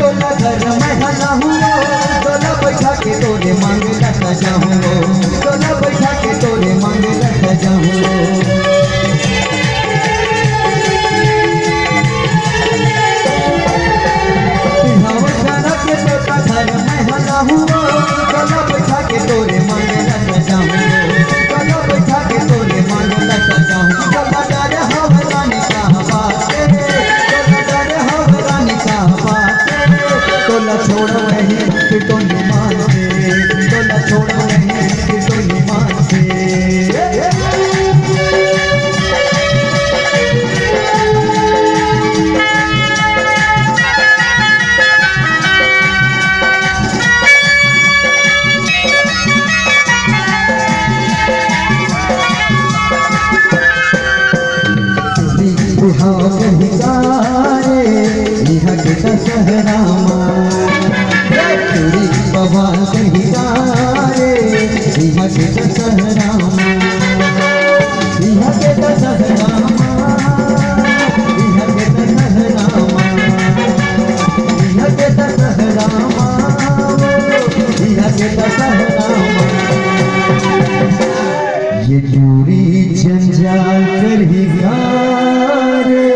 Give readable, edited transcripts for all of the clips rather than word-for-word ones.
तोला घर में हलाहूँ तोला बैठा के तोरे मांगे लगा जाऊँ तोला बैठा के तोरे मांगे लगा जाऊँ घर में हलाहूँ तोला बैठा के तोरे मांगे लगा जाऊँ तोला बैठा के तोरे मांगे लगा जाऊँ तोला डर हवरानी का बात तोला डर हवरानी का बात तोला छोड़ रहे कि तो मान से तोला छोड़ रहे कि तो मान से दशहरा चोरी बाबा कहीं गारे यहाँ के दशहरा यहाँ के दशहरा यहाँ के दशहरा यहाँ के दशहरा यहाँ के दशहरा ये चोरी जंजाल कर ही गारे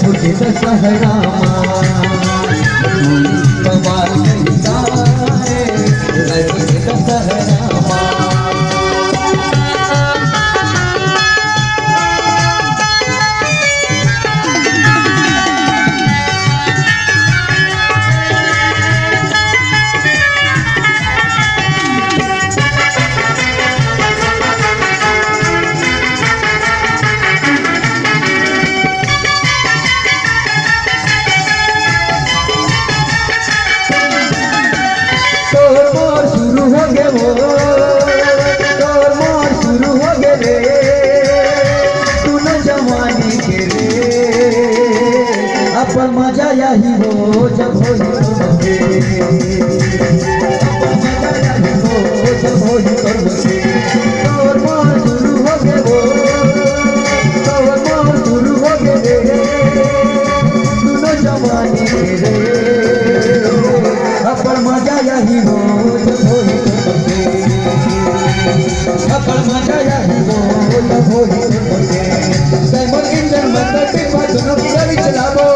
तुझे दशहरा बवाल करता है तुझे दशहरा अपन मजा यही हो जब हो अपन मजा यही हो जब हो तोर मोर शुरू हो गए वो तोर मोर शुरू हो गए दोनों जवानी के रे अपन मजा यही हो जब हो अपन मजा यही हो जब हो डायमंड इंजन मंदिर पे दोनों की गाड़ी चलावो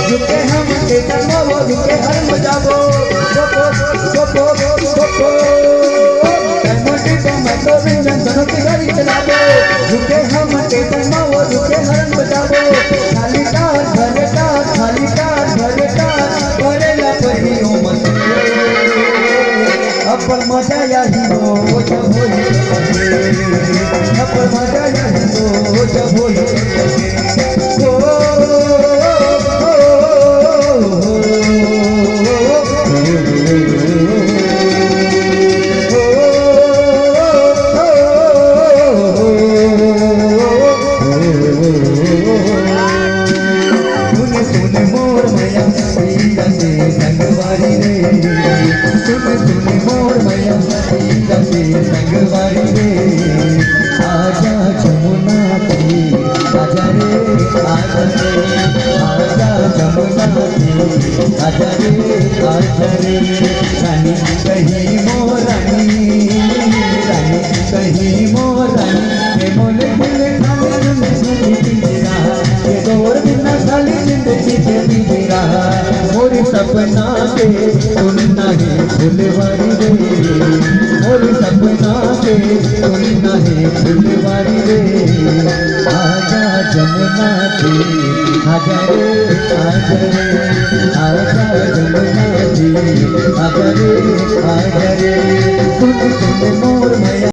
झुके हम के करवाओ झुके हर बजावो गोपो गोपो गोपो डायमंड पे मंदिर इंजन दोनों की गाड़ी चलावो झुके हम के करवाओ झुके हर बजावो खाली कार भरे कार खाली कार भरे कार करेला पहियो मत अपन मजा यही हो जब हो अपन मजा यही हो जब हो संगवारी रे आजा जमुना की आजा रे आजा जमुना की आजा रे रानी कहीं मोरानी रानी कहीं मोरानी मोले दिल खाने में सुनी रहा ये दौर बिना खाली जिंदगी तेरी भी रहा मोरी सपना के सुनना है फुलवारी रे मोरी सपना के सुनना है फुलवारी रे आजा जमुना के आजा रे